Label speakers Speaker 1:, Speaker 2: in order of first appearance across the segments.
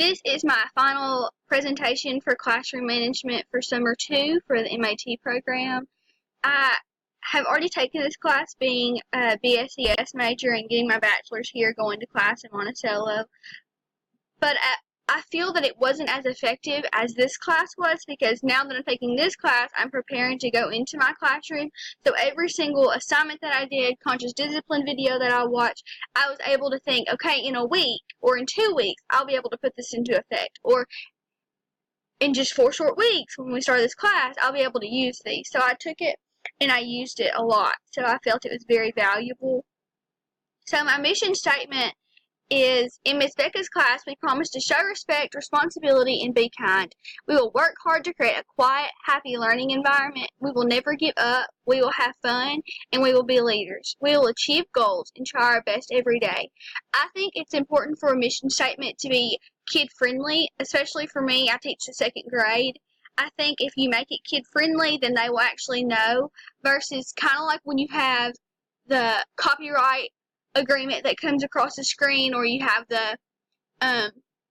Speaker 1: This is my final presentation for classroom management for summer 2 for the MAT program. I have already taken this class being a BSES major and getting my bachelor's here, going to class in Monticello. But I feel that it wasn't as effective as this class was, because now that I'm taking this class, I'm preparing to go into my classroom. So every single assignment that I did, conscious discipline video that I watched, I was able to think, okay, in a week or in 2 weeks, I'll be able to put this into effect. Or in just 4 short weeks, when we start this class, I'll be able to use these. So I took it and I used it a lot. So I felt it was very valuable. So my mission statement is, in Miss Becca's class, we promise to show respect, responsibility, and be kind. We will work hard to create a quiet, happy learning environment. We will never give up. We will have fun, and we will be leaders. We will achieve goals and try our best every day. I think it's important for a mission statement to be kid-friendly, especially for me. I teach the 2nd grade. I think if you make it kid-friendly, then they will actually know, versus kind of like when you have the copyright agreement that comes across the screen, or you have the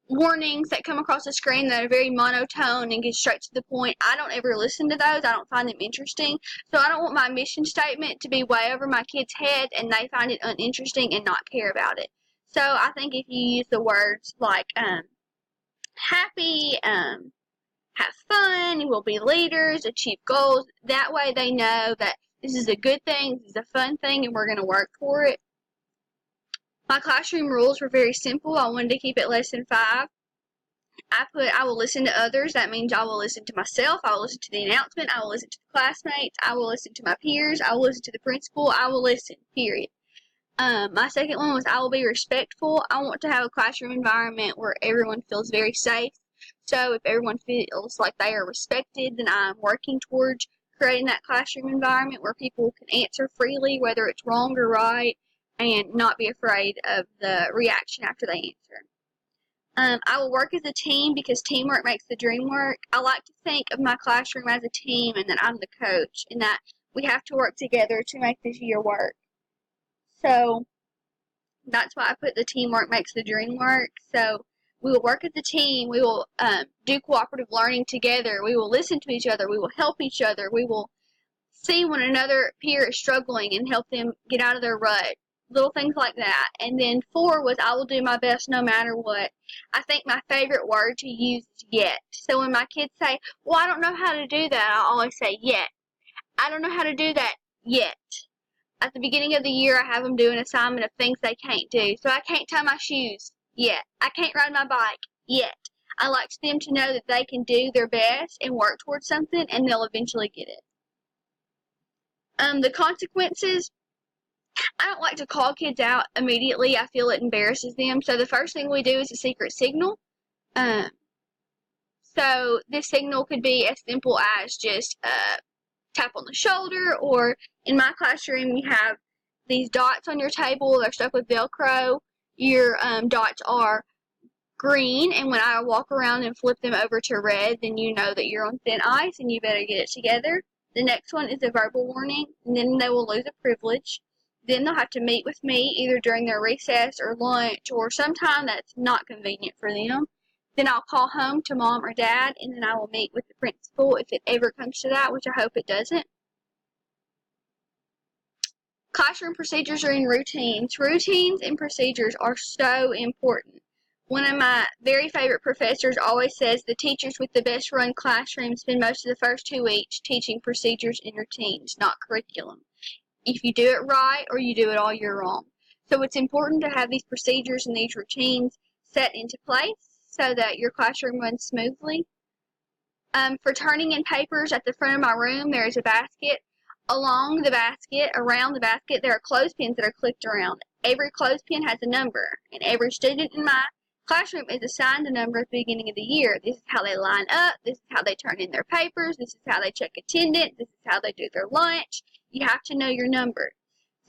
Speaker 1: warnings that come across the screen that are very monotone and get straight to the point. I don't ever listen to those. I don't find them interesting. So I don't want my mission statement to be way over my kids' head and they find it uninteresting and not care about it. So I think if you use the words like happy, have fun, you will be leaders, achieve goals, that way they know that this is a good thing, this is a fun thing, and we're going to work for it. My classroom rules were very simple. I wanted to keep it less than 5. I will listen to others. That means I will listen to myself. I will listen to the announcement. I will listen to the classmates. I will listen to my peers. I will listen to the principal. I will listen, period. My second one was I will be respectful. I want to have a classroom environment where everyone feels very safe. So if everyone feels like they are respected, then I'm working towards creating that classroom environment where people can answer freely, whether it's wrong or right, and not be afraid of the reaction after they answer. I will work as a team, because teamwork makes the dream work. I like to think of my classroom as a team, and that I'm the coach, and that we have to work together to make this year work. So that's why I put the teamwork makes the dream work. So we will work as a team. We will do cooperative learning together. We will listen to each other. We will help each other. We will see when another peer is struggling and help them get out of their rut. Little things like that. And then 4 was I will do my best no matter what. I think my favorite word to use is yet. So when my kids say, well, I don't know how to do that, I always say yet. I don't know how to do that yet. At the beginning of the year, I have them do an assignment of things they can't do. So I can't tie my shoes yet. I can't ride my bike yet. I like them to know that they can do their best and work towards something, and they'll eventually get it. The consequences, I don't like to call kids out immediately. I feel it embarrasses them. So the first thing we do is a secret signal. So this signal could be as simple as just tap on the shoulder, or in my classroom you have these dots on your table. They're stuck with Velcro. Your dots are green, and when I walk around and flip them over to red, then you know that you're on thin ice and you better get it together. The next one is a verbal warning, and then they will lose a privilege. Then they'll have to meet with me either during their recess or lunch, or sometime that's not convenient for them. Then I'll call home to mom or dad, and then I will meet with the principal if it ever comes to that, which I hope it doesn't. Classroom procedures and routines. Routines and procedures are so important. One of my very favorite professors always says the teachers with the best run classrooms spend most of the first 2 weeks teaching procedures and routines, not curriculum. If you do it right or you do it all year long. So it's important to have these procedures and these routines set into place so that your classroom runs smoothly. For turning in papers, at the front of my room, there is a basket. Along the basket, around the basket, there are clothespins that are clipped around. Every clothespin has a number, and every student in my classroom is assigned a number at the beginning of the year. This is how they line up. This is how they turn in their papers. This is how they check attendance. This is how they do their lunch. You have to know your number.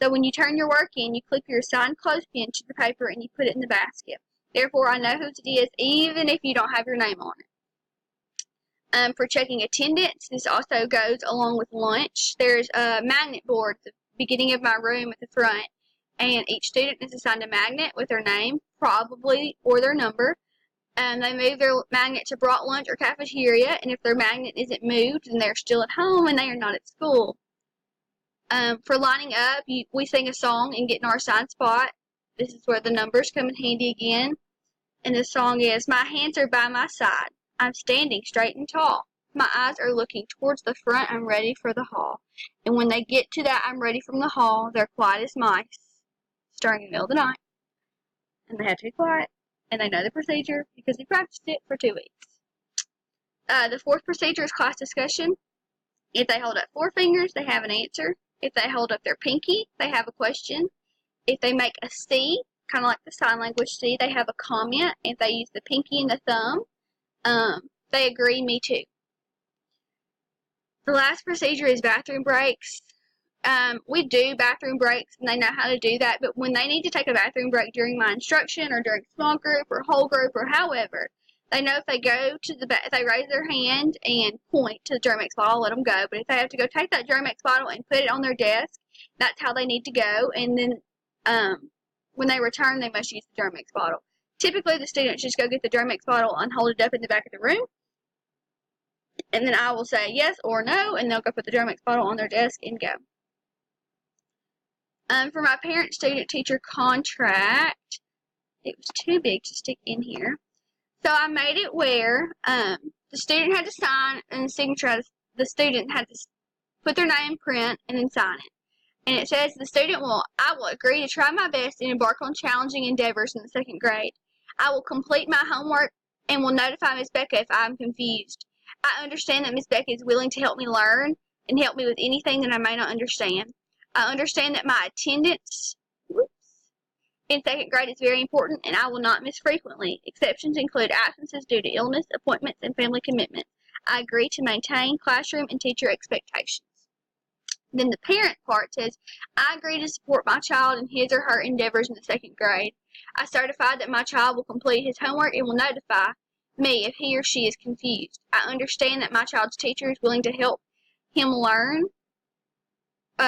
Speaker 1: So when you turn your work in, you clip your assigned clothespin to the paper and you put it in the basket. Therefore, I know whose it is, even if you don't have your name on it. For checking attendance, this also goes along with lunch. There's a magnet board at the beginning of my room at the front, and each student is assigned a magnet with their name, probably, or their number. They move their magnet to brought lunch or cafeteria, and if their magnet isn't moved, then they're still at home and they are not at school. For lining up, we sing a song and get in our assigned spot. This is where the numbers come in handy again. And the song is, my hands are by my side. I'm standing straight and tall. My eyes are looking towards the front. I'm ready for the hall. And when they get to that I'm ready from the hall, they're quiet as mice, stirring in the middle of the night. And they have to be quiet. And they know the procedure because they practiced it for 2 weeks. The fourth procedure is class discussion. If they hold up 4 fingers, they have an answer. If they hold up their pinky, they have a question. If they make a C, kind of like the sign language C, they have a comment. If they use the pinky and the thumb, they agree, me too. The last procedure is bathroom breaks. We do bathroom breaks, and they know how to do that, but when they need to take a bathroom break during my instruction or during small group or whole group or however, they know if they go to if they raise their hand and point to the Germ-X bottle, let them go. But if they have to go take that Germ-X bottle and put it on their desk, that's how they need to go. And then when they return, they must use the Germ-X bottle. Typically, the students just go get the Germ-X bottle and hold it up in the back of the room. And then I will say yes or no, and they'll go put the Germ-X bottle on their desk and go. For my parent-student teacher contract, it was too big to stick in here. So I made it where the student had to sign, and the student had to put their name, print, and then sign it. And it says I will agree to try my best and embark on challenging endeavors in the 2nd grade. I will complete my homework and will notify Ms. Becca if I am confused. I understand that Ms. Becca is willing to help me learn and help me with anything that I may not understand. I understand that my attendance in 2nd grade is very important, and I will not miss frequently. Exceptions include absences due to illness, appointments, and family commitments. I agree to maintain classroom and teacher expectations. Then the parent part says, I agree to support my child in his or her endeavors in the 2nd grade. I certify that my child will complete his homework and will notify me if he or she is confused. I understand that my child's teacher is willing to help him learn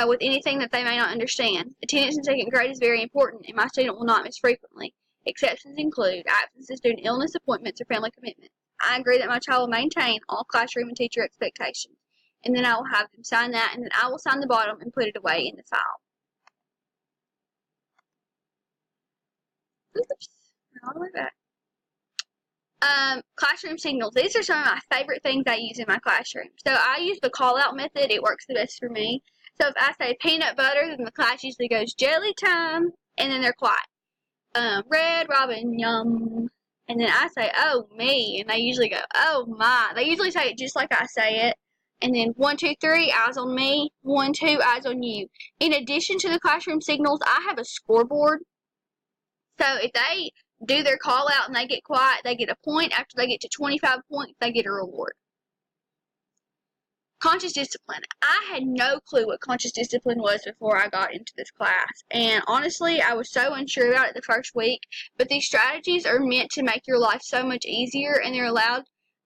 Speaker 1: with anything that they may not understand. Attendance in 2nd grade is very important, and my student will not miss frequently. Exceptions include absences due to illness, appointments, or family commitments. I agree that my child will maintain all classroom and teacher expectations. And then I will have them sign that, and then I will sign the bottom and put it away in the file. Oops, all the way back. Classroom signals. These are some of my favorite things I use in my classroom. So I use the call-out method. It works the best for me. So if I say peanut butter, then the class usually goes jelly time, and then they're quiet. Red robin, yum. And then I say, oh, me, and they usually go, oh, my. They usually say it just like I say it. And then 1, 2, 3, eyes on me. 1, 2, eyes on you. In addition to the classroom signals, I have a scoreboard. So if they do their call out and they get quiet, they get a point. After they get to 25 points, they get a reward. Conscious discipline. I had no clue what conscious discipline was before I got into this class. And honestly, I was so unsure about it the first week. But these strategies are meant to make your life so much easier, and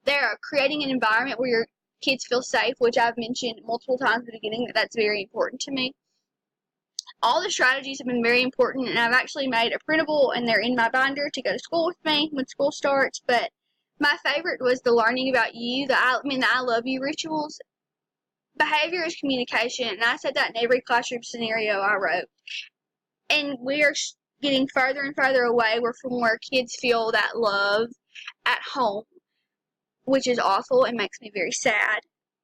Speaker 1: they're creating an environment where your kids feel safe, which I've mentioned multiple times at the beginning that's very important to me. All the strategies have been very important, and I've actually made a printable, and they're in my binder to go to school with me when school starts. But my favorite was the learning about you, the I love you rituals. Behavior is communication, and I said that in every classroom scenario I wrote. And we are getting further and further away from where kids feel that love at home, which is awful and makes me very sad.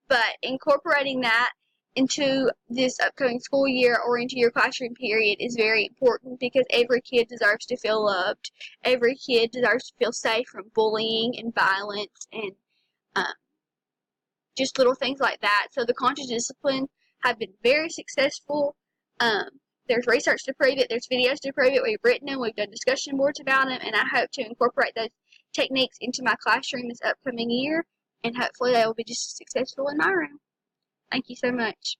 Speaker 1: But incorporating that into this upcoming school year or into your classroom period is very important, because every kid deserves to feel loved. Every kid deserves to feel safe from bullying and violence and just little things like that. So the conscious discipline have been very successful. There's research to prove it. There's videos to prove it. We've written them. We've done discussion boards about them. And I hope to incorporate those techniques into my classroom this upcoming year. And hopefully they will be just as successful in my room. Thank you so much.